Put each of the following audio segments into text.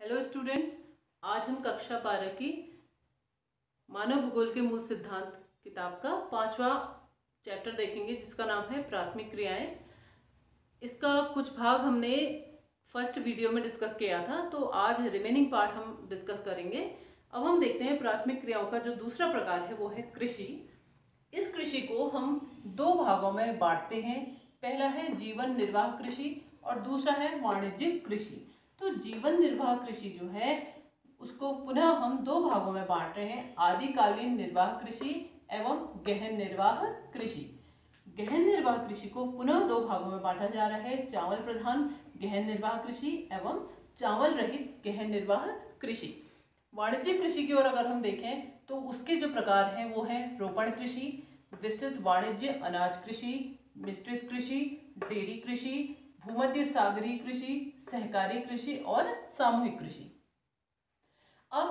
Hello students, आज हम कक्षा 12 की मानव भूगोल के मूल सिद्धांत किताब का 5वां चैप्टर देखेंगे, जिसका नाम है प्राथमिक क्रियाएं। इसका कुछ भाग हमने फर्स्ट वीडियो में डिस्कस किया था, तो आज रिमेनिंग पार्ट हम डिस्कस करेंगे। अब हम देखते हैं प्राथमिक क्रियाओं का जो दूसरा प्रकार है वो है कृषि। इस कृषि को हम दो भागों में बांटते हैं। पहला है जीवन निर्वाह कृषि और दूसरा है वाणिज्यिक कृषि। तो जीवन निर्वाह कृषि जो है उसको पुनः हम दो भागों में बांट रहे हैं, आदिकालीन निर्वाह कृषि एवं गहन निर्वाह कृषि। गहन निर्वाह कृषि को पुनः दो भागों में बांटा जा रहा है, चावल प्रधान गहन निर्वाह कृषि एवं चावल रहित गहन निर्वाह कृषि। वाणिज्यिक कृषि की ओर अगर हम देखें तो उसके जो प्रकार हैं वो है रोपण कृषि, विस्तृत वाणिज्य अनाज कृषि, मिश्रित कृषि, डेयरी कृषि, भूमध्य सागरीय कृषि, सहकारी कृषि और सामूहिक कृषि। अब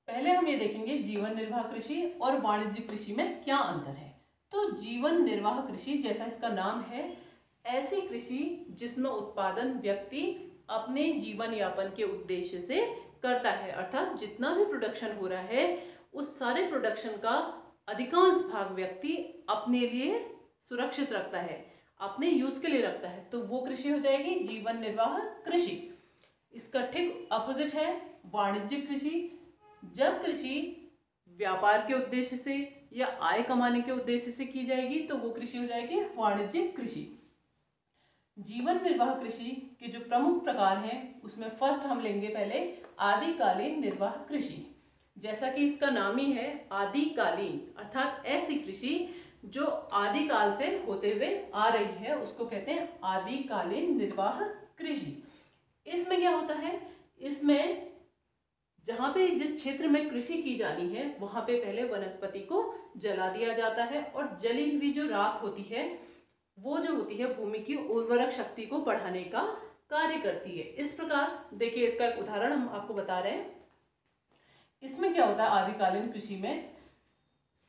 पहले हम ये देखेंगे जीवन निर्वाह कृषि और वाणिज्यिक कृषि में क्या अंतर है। तो जीवन निर्वाह कृषि, जैसा इसका नाम है, ऐसी कृषि जिसमें उत्पादन व्यक्ति अपने जीवन यापन के उद्देश्य से करता है, अर्थात जितना भी प्रोडक्शन हो रहा है उस सारे प्रोडक्शन का अधिकांश भाग व्यक्ति अपने लिए सुरक्षित रखता है, अपने यूज के लिए रखता है, तो वो कृषि हो जाएगी जीवन निर्वाह कृषि। इसका ठीक अपोजिट है वाणिज्यिक कृषि। जब कृषि व्यापार के उद्देश्य से या आय कमाने के उद्देश्य से की जाएगी तो वो कृषि हो जाएगी वाणिज्यिक कृषि। जीवन निर्वाह कृषि के जो प्रमुख प्रकार हैं उसमें फर्स्ट हम लेंगे पहले आदिकालीन निर्वाह कृषि। जैसा कि इसका नाम ही है आदिकालीन, अर्थात ऐसी कृषि जो आदिकाल से होते हुए आ रही है, उसको कहते हैं आदिकालीन निर्वाह कृषि। इसमें क्या होता है, इसमें जहाँ पे जिस क्षेत्र में कृषि की जानी है वहां पे पहले वनस्पति को जला दिया जाता है और जली हुई जो राख होती है वो जो होती है भूमि की उर्वरक शक्ति को बढ़ाने का कार्य करती है। इस प्रकार देखिए, इसका एक उदाहरण हम आपको बता रहे हैं। इसमें क्या होता है, आदिकालीन कृषि में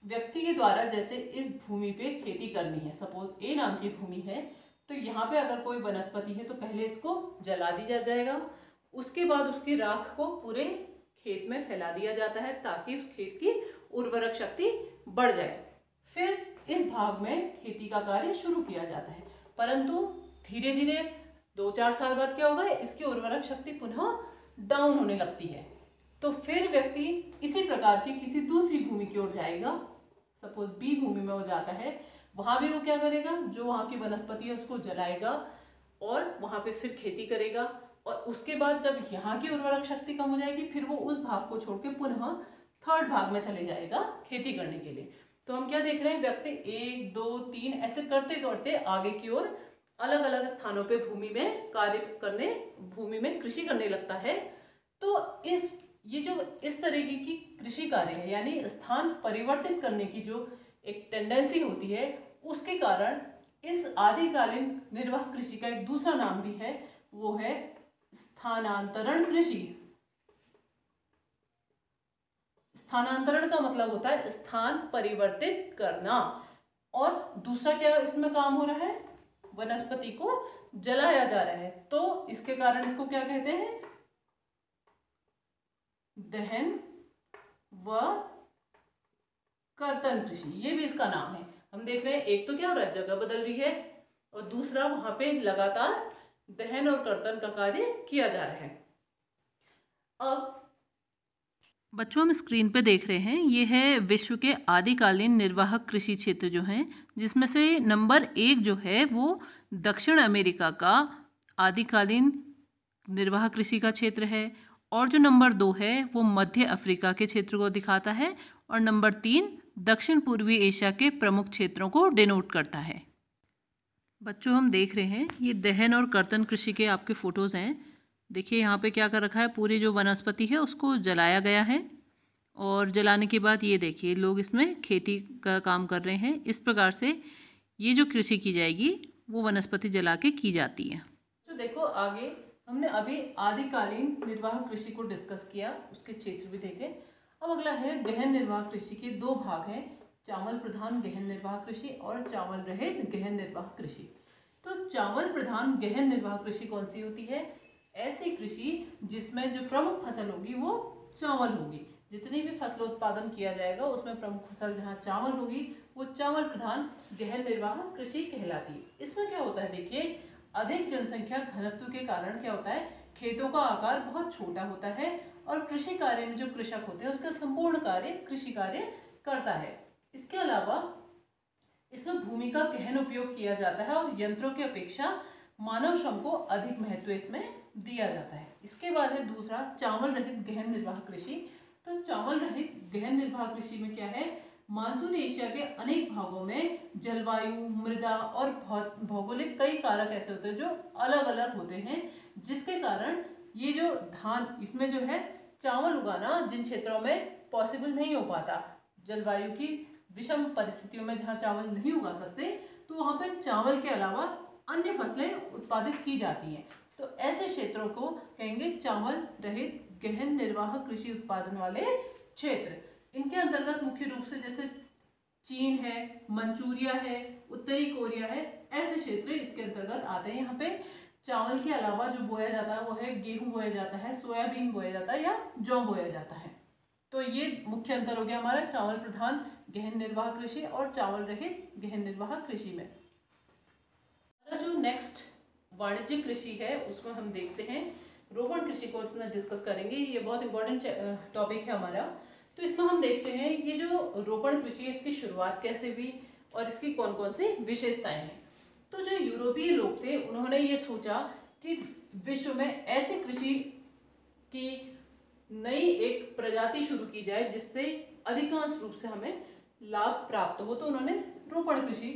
व्यक्ति के द्वारा जैसे इस भूमि पे खेती करनी है, सपोज ए नाम की भूमि है, तो यहाँ पे अगर कोई वनस्पति है तो पहले इसको जला दिया जाएगा, उसके बाद उसकी राख को पूरे खेत में फैला दिया जाता है ताकि उस खेत की उर्वरक शक्ति बढ़ जाए। फिर इस भाग में खेती का कार्य शुरू किया जाता है, परंतु धीरे धीरे 2-4 साल बाद क्या होगा, इसकी उर्वरक शक्ति पुनः डाउन होने लगती है। तो फिर व्यक्ति इसी प्रकार की किसी दूसरी भूमि की ओर जाएगा, सपोज बी भूमि में वो जाता है, वहां भी वो क्या करेगा, जो वहां की वनस्पति है उसको जलाएगा और वहां पे फिर खेती करेगा। और उसके बाद जब यहाँ की उर्वरक शक्ति कम हो जाएगी फिर वो उस भाग को छोड़ के पुनः थर्ड भाग में चले जाएगा खेती करने के लिए। तो हम क्या देख रहे हैं, व्यक्ति 1, 2, 3 ऐसे करते करते आगे की ओर अलग अलग स्थानों पे भूमि में कार्य करने, भूमि में कृषि करने लगता है। तो ये जो इस तरीके की कृषि कार्य है, यानी स्थान परिवर्तित करने की जो एक टेंडेंसी होती है, उसके कारण इस आदिकालीन निर्वाह कृषि का एक दूसरा नाम भी है, वो है स्थानांतरण कृषि। स्थानांतरण का मतलब होता है स्थान परिवर्तित करना, और दूसरा क्या इसमें काम हो रहा है, वनस्पति को जलाया जा रहा है, तो इसके कारण इसको क्या कहते हैं, दहन व कर्तन कृषि, ये भी इसका नाम है। हम देख रहे हैं एक तो क्या हो रहा है, जगह बदल रही है, और दूसरा वहां पे लगातार दहन और कर्तन का कार्य किया जा रहा है। अब बच्चों हम स्क्रीन पे देख रहे हैं, ये है विश्व के आदिकालीन निर्वाहक कृषि क्षेत्र जो हैं, जिसमें से नंबर 1 जो है वो दक्षिण अमेरिका का आदिकालीन निर्वाह कृषि का क्षेत्र है, और जो नंबर 2 है वो मध्य अफ्रीका के क्षेत्र को दिखाता है, और नंबर 3 दक्षिण पूर्वी एशिया के प्रमुख क्षेत्रों को डिनोट करता है। बच्चों हम देख रहे हैं ये दहन और कर्तन कृषि के आपके फोटोज़ हैं। देखिए यहाँ पे क्या कर रखा है, पूरी जो वनस्पति है उसको जलाया गया है, और जलाने के बाद ये देखिए लोग इसमें खेती का काम कर रहे हैं। इस प्रकार से ये जो कृषि की जाएगी वो वनस्पति जला के की जाती है। तो देखो आगे हमने अभी आदिकालीन निर्वाह कृषि को डिस्कस किया, उसके क्षेत्र भी देखे। अब अगला है गहन निर्वाह कृषि के दो भाग हैं, चावल प्रधान गहन निर्वाह कृषि और चावल रहित गहन निर्वाह कृषि। तो चावल प्रधान गहन निर्वाह कृषि कौन सी होती है, ऐसी कृषि जिसमें जो प्रमुख फसल होगी वो चावल होगी। जितनी भी फसल उत्पादन किया जाएगा उसमें प्रमुख फसल जहाँ चावल होगी वो चावल प्रधान गहन निर्वाह कृषि कहलाती है। इसमें क्या होता है देखिए, अधिक जनसंख्या घनत्व के कारण क्या होता है, खेतों का आकार बहुत छोटा होता है और कृषि कार्य में जो कृषक होते हैं उसका संपूर्ण कार्य कृषि कार्य करता है। इसके अलावा इसमें भूमि का गहन उपयोग किया जाता है और यंत्रों की अपेक्षा मानव श्रम को अधिक महत्व इसमें दिया जाता है। इसके बाद है दूसरा, चावल रहित गहन निर्वाह कृषि। तो चावल रहित गहन निर्वाह कृषि में क्या है, मानसून एशिया के अनेक भागों में जलवायु, मृदा और भौगोलिक कई कारक ऐसे होते हैं जो अलग अलग होते हैं, जिसके कारण ये जो धान इसमें जो है चावल उगाना जिन क्षेत्रों में पॉसिबल नहीं हो पाता, जलवायु की विषम परिस्थितियों में जहाँ चावल नहीं उगा सकते, तो वहाँ पे चावल के अलावा अन्य फसलें उत्पादित की जाती हैं। तो ऐसे क्षेत्रों को कहेंगे चावल रहित गहन निर्वाह कृषि उत्पादन वाले क्षेत्र। इनके अंतर्गत मुख्य रूप से जैसे चीन है, मंचूरिया है, उत्तरी कोरिया है, ऐसे क्षेत्र इसके अंतर्गत आते हैं। यहाँ पे चावल के अलावा जो बोया जाता है वो है गेहूं बोया जाता है, सोयाबीन बोया जाता है या जौ बोया जाता है। तो ये मुख्य अंतर हो गया हमारा चावल प्रधान गहन निर्वाह कृषि और चावल रहित गहन निर्वाह कृषि में। जो नेक्स्ट वाणिज्यिक कृषि है उसमें हम देखते हैं रोपण कृषि को इसमें डिस्कस करेंगे। ये बहुत इंपॉर्टेंट टॉपिक है हमारा। तो इसमें हम देखते हैं ये जो रोपण कृषि है इसकी शुरुआत कैसे हुई और इसकी कौन कौन सी विशेषताएं हैं। तो जो यूरोपीय लोग थे उन्होंने ये सोचा कि विश्व में ऐसी कृषि की नई एक प्रजाति शुरू की जाए जिससे अधिकांश रूप से हमें लाभ प्राप्त हो, तो उन्होंने रोपण कृषि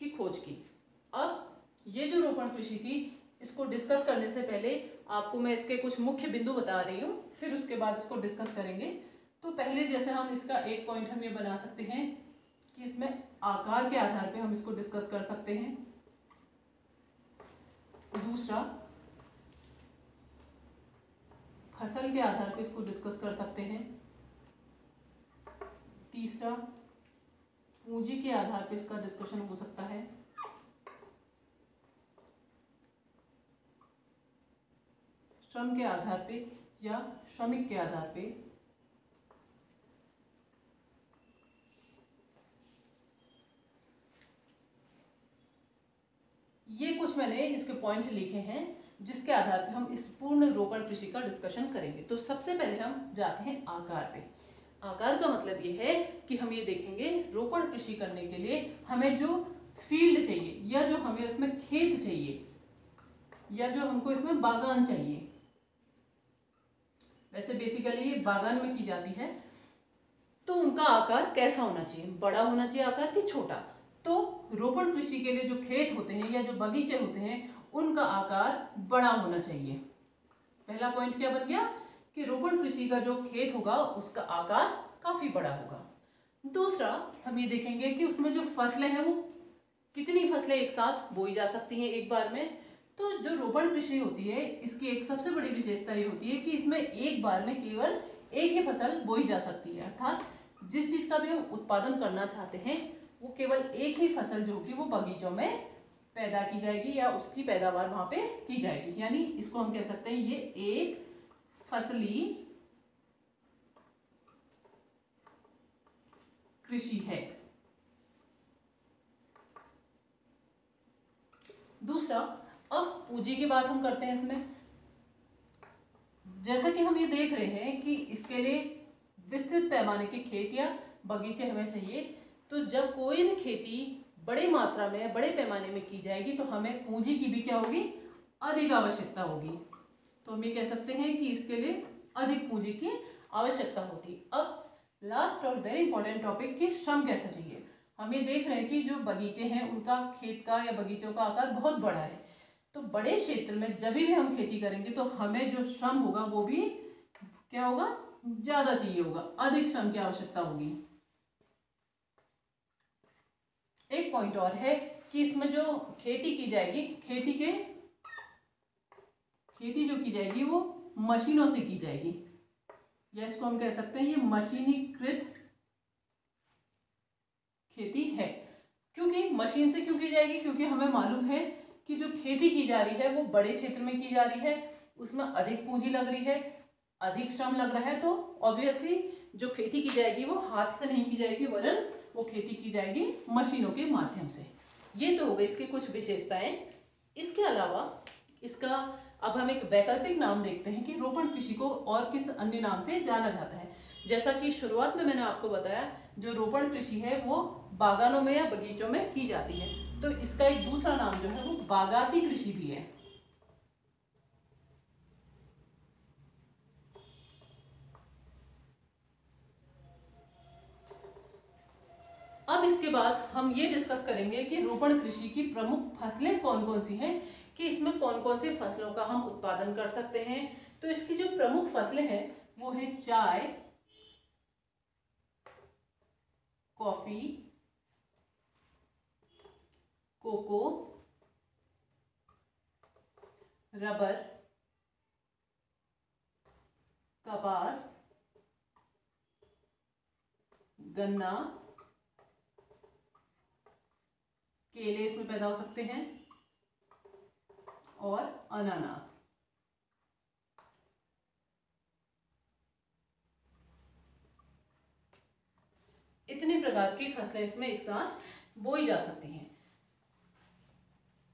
की खोज की। अब ये जो रोपण कृषि थी इसको डिस्कस करने से पहले आपको मैं इसके कुछ मुख्य बिंदु बता रही हूँ, फिर उसके बाद इसको डिस्कस करेंगे। तो पहले जैसे हम इसका एक पॉइंट हम ये बना सकते हैं कि इसमें आकार के आधार पे हम इसको डिस्कस कर सकते हैं। दूसरा, फसल के आधार पे इसको डिस्कस कर सकते हैं। तीसरा, पूंजी के आधार पे इसका डिस्कशन हो सकता है। श्रम के आधार पे या श्रमिक के आधार पे। ये कुछ मैंने इसके पॉइंट लिखे हैं जिसके आधार पे हम इस पूर्ण रोपण कृषि का डिस्कशन करेंगे। तो सबसे पहले हम जाते हैं आकार पे। आकार का मतलब ये है कि हम ये देखेंगे रोपण कृषि करने के लिए हमें जो फील्ड चाहिए या जो हमें उसमें खेत चाहिए या जो हमको इसमें बागान चाहिए, वैसे बेसिकली ये बागान में की जाती है, तो उनका आकार कैसा होना चाहिए, बड़ा होना चाहिए आकार कि छोटा। तो रोपण कृषि के लिए जो खेत होते हैं या जो बगीचे होते हैं उनका आकार बड़ा होना चाहिए। पहला पॉइंट क्या बन गया कि रोपण कृषि का जो खेत होगा उसका आकार काफी बड़ा होगा। दूसरा, हम ये देखेंगे कि उसमें जो फसलें हैं वो कितनी फसलें एक साथ बोई जा सकती हैं एक बार में। तो जो रोपण कृषि होती है इसकी एक सबसे बड़ी विशेषता ये होती है कि इसमें एक बार में केवल एक ही फसल बोई जा सकती है, अर्थात जिस चीज का भी हम उत्पादन करना चाहते हैं वो केवल एक ही फसल जो कि वो बगीचों में पैदा की जाएगी या उसकी पैदावार वहां पे की जाएगी। यानी इसको हम कह सकते हैं ये एक फसली कृषि है। दूसरा, अब पूंजी की बात हम करते हैं इसमें। जैसा कि हम ये देख रहे हैं कि इसके लिए विस्तृत पैमाने के खेत या बगीचे हमें चाहिए, तो जब कोई भी खेती बड़ी मात्रा में बड़े पैमाने में की जाएगी तो हमें पूंजी की भी क्या होगी, अधिक आवश्यकता होगी। तो हम ये कह सकते हैं कि इसके लिए अधिक पूंजी की आवश्यकता होती। अब लास्ट और वेरी इंपॉर्टेंट टॉपिक कि श्रम कैसे चाहिए। हम ये देख रहे हैं कि जो बगीचे हैं उनका खेत का या बगीचों का आकार बहुत बड़ा है, तो बड़े क्षेत्र में जब भी हम खेती करेंगे तो हमें जो श्रम होगा वो भी क्या होगा, ज्यादा चाहिए होगा, अधिक श्रम की आवश्यकता होगी। एक पॉइंट और है कि इसमें जो खेती की जाएगी, खेती जो की जाएगी वो मशीनों से की जाएगी, या इसको हम कह सकते हैं ये मशीनीकृत खेती है। क्योंकि मशीन से क्यों की जाएगी, क्योंकि हमें मालूम है कि जो खेती की जा रही है वो बड़े क्षेत्र में की जा रही है, उसमें अधिक पूंजी लग रही है, अधिक श्रम लग रहा है, तो ऑब्वियसली जो खेती की जाएगी वो हाथ से नहीं की जाएगी, वरन वो खेती की जाएगी मशीनों के माध्यम से। ये तो हो गई इसकी कुछ विशेषताएं। इसके अलावा इसका अब हम एक वैकल्पिक नाम देखते हैं कि रोपण कृषि को और किस अन्य नाम से जाना जाता है। जैसा कि शुरुआत में मैंने आपको बताया, जो रोपण कृषि है वो बागानों में या बगीचों में की जाती है, तो इसका एक दूसरा नाम जो है वो बागाती कृषि भी है। अब इसके बाद हम ये डिस्कस करेंगे कि रोपण कृषि की प्रमुख फसलें कौन कौन सी हैं, कि इसमें कौन कौन सी फसलों का हम उत्पादन कर सकते हैं। तो इसकी जो प्रमुख फसलें हैं वो है चाय, कॉफी, कोको, रबर, कपास, गन्ना, केले इसमें पैदा हो सकते हैं, और अनानास। इतने प्रकार की फसलें इसमें एक साथ बोई जा सकती हैं।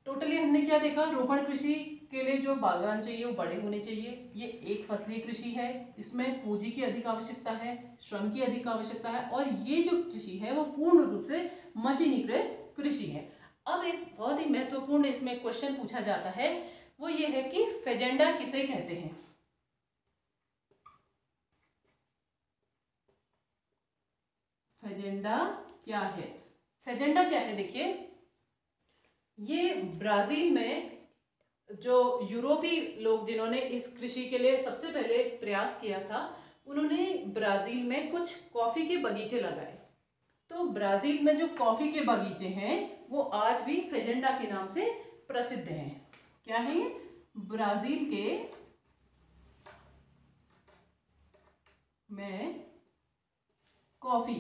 टोटली हमने क्या देखा, रोपण कृषि के लिए जो बागान चाहिए वो बड़े होने चाहिए। ये एक फसलीय कृषि है, इसमें पूंजी की अधिक आवश्यकता है, श्रम की अधिक आवश्यकता है, और ये जो कृषि है वो पूर्ण रूप से मशीनीकृत कृषि है। अब एक बहुत ही महत्वपूर्ण इसमें क्वेश्चन पूछा जाता है, वो ये है कि फेजेंडा किसे कहते हैं। फेजेंडा क्या है? फेजेंडा क्या है, देखिए, ये ब्राजील में जो यूरोपीय लोग जिन्होंने इस कृषि के लिए सबसे पहले प्रयास किया था, उन्होंने ब्राजील में कुछ कॉफी के बगीचे लगाए। तो ब्राजील में जो कॉफी के बगीचे हैं वो आज भी फेजेंडा के नाम से प्रसिद्ध हैं। क्या है ये? ब्राजील में कॉफी,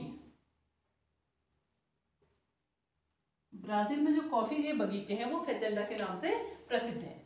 ब्राजील में जो कॉफी के बगीचे हैं वो फेजेंडा के नाम से प्रसिद्ध हैं।